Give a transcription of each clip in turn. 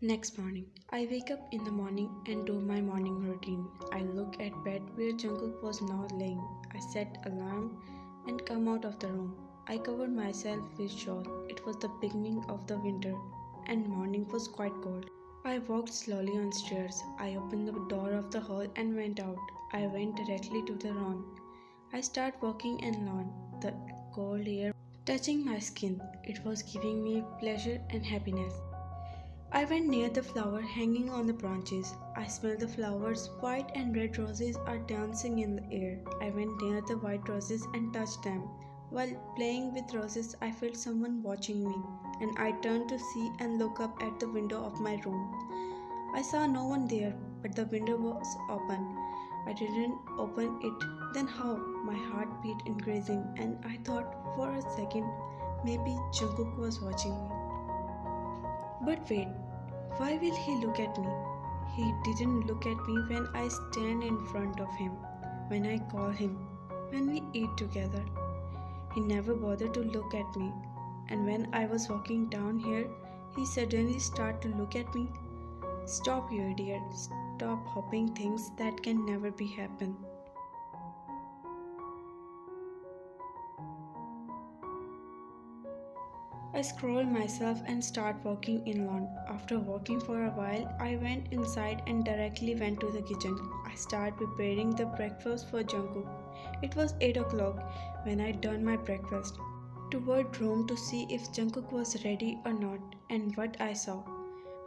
Next morning, I wake up in the morning and do my morning routine. I look at bed where Jungkook was now laying. I set alarm and come out of the room. I covered myself with shawl. It was the beginning of the winter and morning was quite cold. I walked slowly on stairs. I opened the door of the hall and went out. I went directly to the lawn. I started walking in lawn. The cold air touching my skin. It was giving me pleasure and happiness. I went near the flower hanging on the branches. I smelled the flowers. White and red roses are dancing in the air. I went near the white roses and touched them. While playing with roses, I felt someone watching me, and I turned to see and look up at the window of my room. I saw no one there, but the window was open. I didn't open it. Then how? My heart beat increasing, and I thought for a second maybe Jungkook was watching me. But wait, why will he look at me? He didn't look at me when I stand in front of him, when I call him, when we eat together. He never bothered to look at me. And when I was walking down here, he suddenly started to look at me. Stop, you idiot. Stop hoping things that can never be happen. I scrolled myself and started walking inland. After walking for a while, I went inside and directly went to the kitchen. I started preparing the breakfast for Jungkook. It was 8 o'clock when I done my breakfast. Toward room to see if Jungkook was ready or not, and what I saw.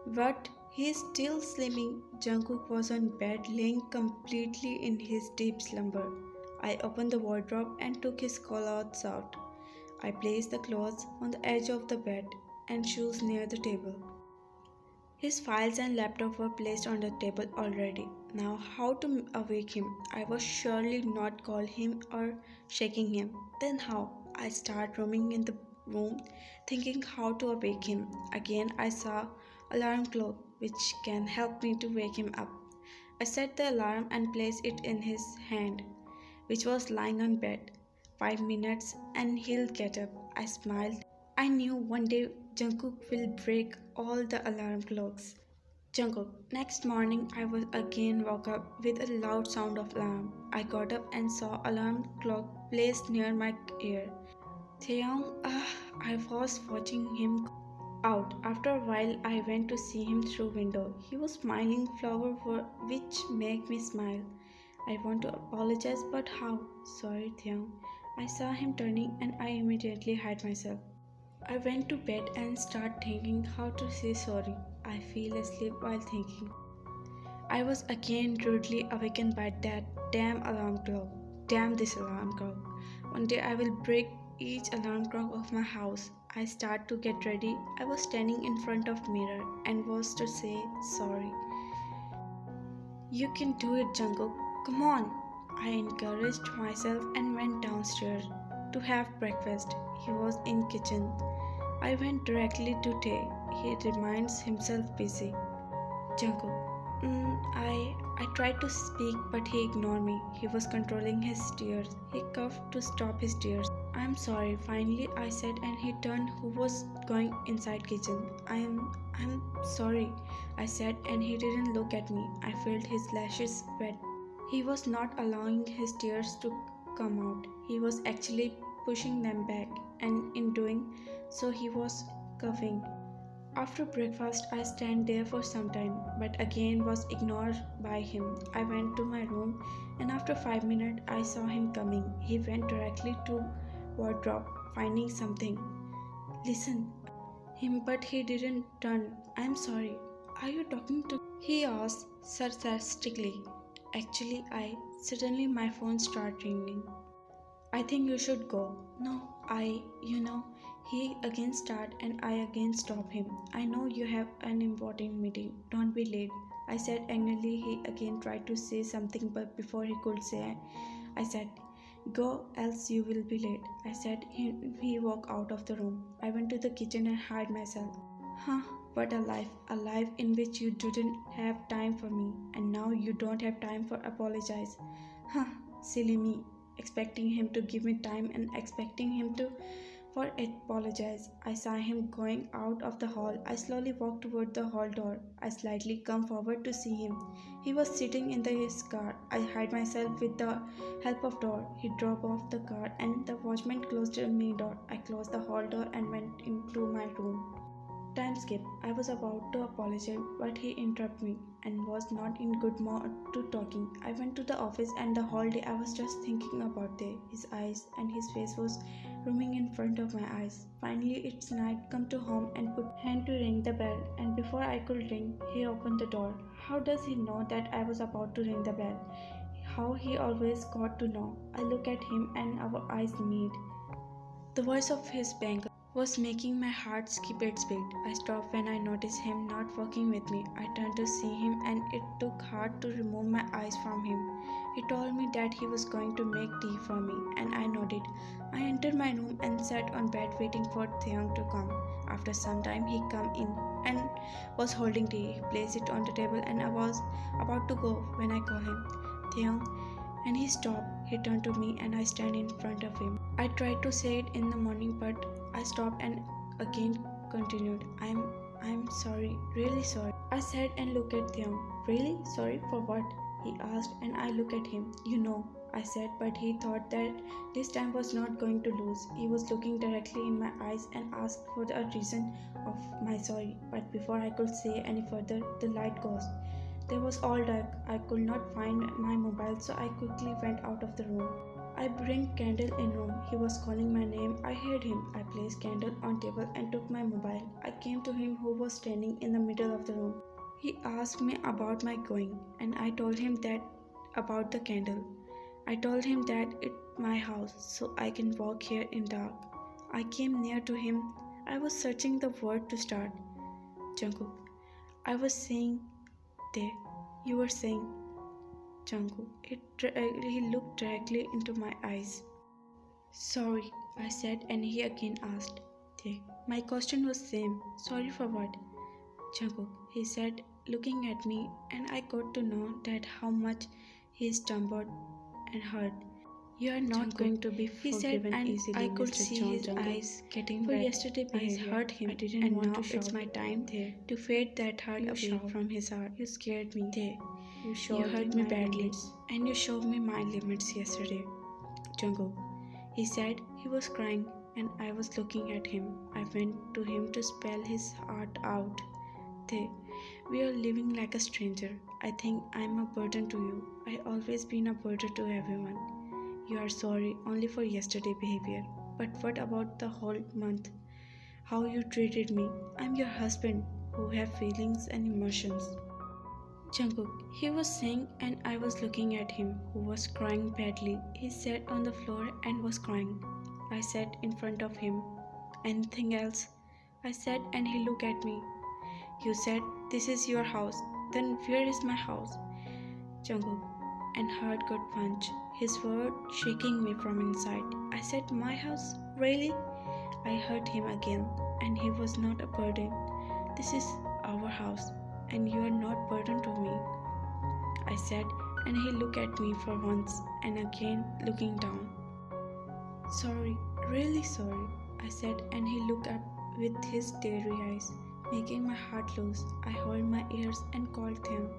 What? He is still sleeping. Jungkook was on bed laying completely in his deep slumber. I opened the wardrobe and took his clothes out. I placed the clothes on the edge of the bed and shoes near the table. His files and laptop were placed on the table already. Now, how to awake him? I was surely not call him or shaking him. Then how? I start roaming in the room, thinking how to awake him. Again, I saw alarm clock, which can help me to wake him up. I set the alarm and placed it in his hand, which was lying on bed. 5 minutes and he'll get up. I smiled. I knew one day Jungkook will break all the alarm clocks. Jungkook. Next morning I was again woke up with a loud sound of alarm. I got up and saw alarm clock placed near my ear. Taeyong, I was watching him out. After a while I went to see him through window. He was smiling flower which made me smile. I want to apologize, but how? Sorry, Taeyong. I saw him turning and I immediately hid myself. I went to bed and started thinking how to say sorry. I fell asleep while thinking. I was again rudely awakened by that damn alarm clock. Damn this alarm clock. One day I will break each alarm clock of my house. I started to get ready. I was standing in front of mirror and was to say sorry. You can do it, Jungkook. Come on. I encouraged myself and went downstairs to have breakfast. He was in kitchen. I went directly to Tae. He reminds himself busy. Jungkook. I tried to speak, but he ignored me. He was controlling his tears. He coughed to stop his tears. I'm sorry, finally I said, and he turned who was going inside kitchen. I'm sorry, I said, and he didn't look at me. I felt his lashes wet. He was not allowing his tears to come out. He was actually pushing them back, and in doing so he was coughing. After breakfast, I stand there for some time, but again was ignored by him. I went to my room, and after 5 minutes, I saw him coming. He went directly to wardrobe, finding something. Listen, him, but he didn't turn. I'm sorry. Are you talking to? He asked sarcastically. Actually, I suddenly my phone started ringing. I think you should go. No, he again start and I again stop him. I know you have an important meeting. Don't be late. I said angrily. He again tried to say something, but before he could say, I said, go, else you will be late. I said. He walked out of the room. I went to the kitchen and hid myself. Huh, what a life in which you didn't have time for me, and now you don't have time for apologize. Huh, silly me, expecting him to give me time and expecting him to for apologize. I saw him going out of the hall. I slowly walked toward the hall door. I slightly come forward to see him. He was sitting in his car. I hid myself with the help of door. He drove off the car and the watchman closed the main door. I closed the hall door and went into my room. Time skip. I was about to apologize, but he interrupted me and was not in good mood to talking. I went to the office and the whole day I was just thinking about his eyes and his face was roaming in front of my eyes. Finally, it's night. Come to home and put hand to ring the bell. And before I could ring, he opened the door. How does he know that I was about to ring the bell? How he always got to know. I look at him and our eyes meet. The voice of his banker was making my heart skip its beat. I stopped when I noticed him not walking with me. I turned to see him and it took hard to remove my eyes from him. He told me that he was going to make tea for me and I nodded. I entered my room and sat on bed waiting for Taekook to come. After some time he came in and was holding tea. He placed it on the table and I was about to go when I called him. Taekook, and he stopped. He turned to me and I stand in front of him. I tried to say it in the morning but I stopped and again continued. I'm sorry, really sorry. I said and looked at him. Really? Sorry for what? He asked and I looked at him. You know, I said, but he thought that this time was not going to lose. He was looking directly in my eyes and asked for the reason of my sorry. But before I could say any further, the light goes. There was all dark. I could not find my mobile, so I quickly went out of the room. I bring candle in room. He was calling my name. I heard him. I placed candle on table and took my mobile. I came to him who was standing in the middle of the room. He asked me about my going and I told him that about the candle. I told him that it's my house so I can walk here in dark. I came near to him. I was searching the word to start. Jungkook. I was saying there. You were saying Jungkook. He looked directly into my eyes. Sorry, I said and he again asked. There. My question was same. Sorry for what? Jungkook, he said, looking at me, and I got to know that how much he stumbled and hurt. You are not Jungkook, going to be forgiven and easily. I could Mr. see John his Jungkook. eyes getting For red. yesterday I behavior, hurt him. I didn't and want now to shout. it's my time There. To fade that hurt You away shout. from his heart. You scared me. There. You hurt me badly, and you showed me my limits yesterday. Jungkook, he said. He was crying, and I was looking at him. I went to him to spell his heart out. There. We are living like a stranger. I think I'm a burden to you. I always been a burden to everyone. You are sorry only for yesterday behavior. But what about the whole month? How you treated me? I'm your husband who have feelings and emotions. Jungkook, he was saying and I was looking at him who was crying badly. He sat on the floor and was crying. I sat in front of him. Anything else? I said and he looked at me. You said this is your house. Then where is my house? Jungkook, and heart got punch. His word shaking me from inside. I said my house? Really? I heard him again, and he was not a burden. This is our house, and you are not burden to me. I said, and he looked at me for once, and again looking down. Sorry, really sorry, I said, and he looked up with his teary eyes, making my heart loose. I held my ears and called him.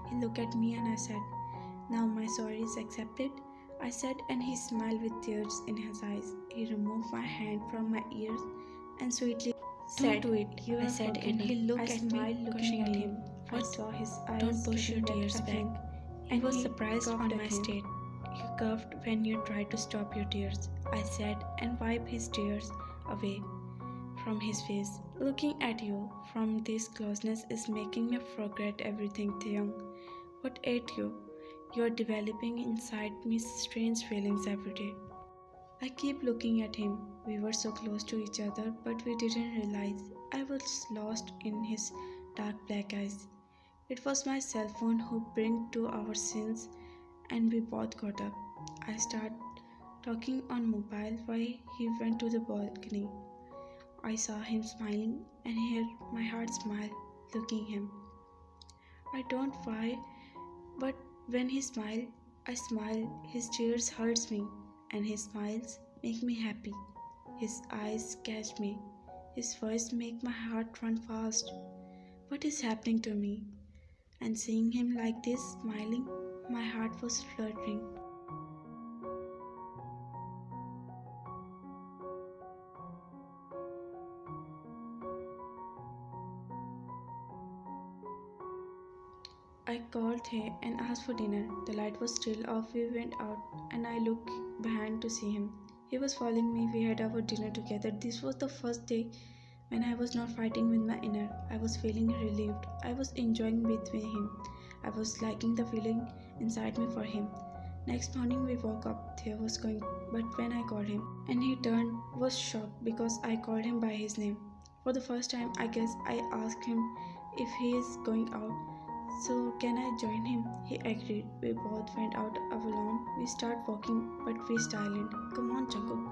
He looked at me and I said, now my sorry is accepted. I said, and he smiled with tears in his eyes. He removed my hand from my ears and sweetly said, "Don't do it," you I are said, forgiven. and he looked I at me smiled looking at him. I What? saw his eyes Don't push your getting wet tears again. back. He And was he surprised coughed on at my him. state. You coughed when you tried to stop your tears, I said, and wiped his tears away from his face. Looking at you from this closeness is making me forget everything, Taeyoung. What ate you? You are developing inside me strange feelings every day. I keep looking at him. We were so close to each other, but we didn't realize. I was lost in his dark black eyes. It was my cell phone who bring to our scenes, and we both got up. I started talking on mobile while he went to the balcony. I saw him smiling and heard my heart smile looking him. I don't why, but when he smiled, I smile. His tears hurts me, and his smiles make me happy. His eyes catch me. His voice make my heart run fast. What is happening to me? And seeing him like this, smiling, my heart was fluttering. I called her and asked for dinner. The light was still off. We went out and I looked behind to see him. He was following me. We had our dinner together. This was the first day when I was not fighting with my inner. I was feeling relieved. I was enjoying with him. I was liking the feeling inside me for him. Next morning we woke up. Theo was going, but when I called him and he turned, was shocked because I called him by his name. For the first time, I guess I asked him if he is going out. So can I join him? He agreed. We both went out alone. We start walking, but we silent. Come on, Jungkook.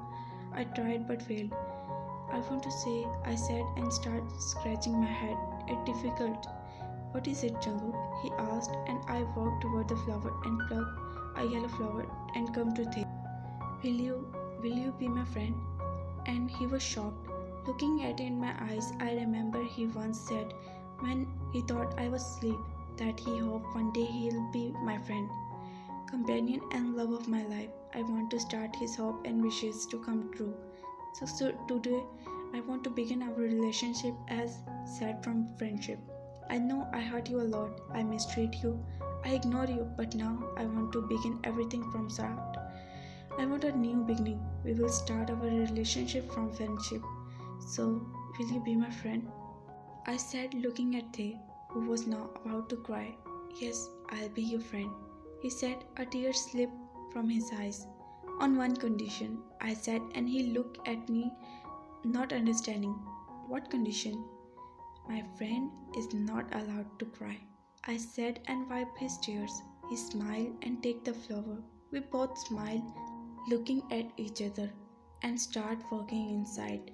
I tried but failed. I want to say, I said and started scratching my head. It's difficult. What is it, Jungkook? He asked, and I walked toward the flower and plucked a yellow flower and come to think. Will you be my friend? And he was shocked. Looking at it in my eyes, I remember he once said when he thought I was asleep that he hoped one day he'll be my friend, companion and love of my life. I want to start his hope and wishes to come true. So today I want to begin our relationship as said from friendship. I know I hurt you a lot. I mistreat you. I ignore you, but now I want to begin everything from start. I want a new beginning. We will start our relationship from friendship. So, will you be my friend? I said, looking at Thay, who was now about to cry. Yes, I'll be your friend. He said, a tear slipped from his eyes. On one condition, I said, and he looked at me, not understanding. What condition? My friend is not allowed to cry. I said and wiped his tears. He smiled and took the flower. We both smiled, looking at each other, and start walking inside.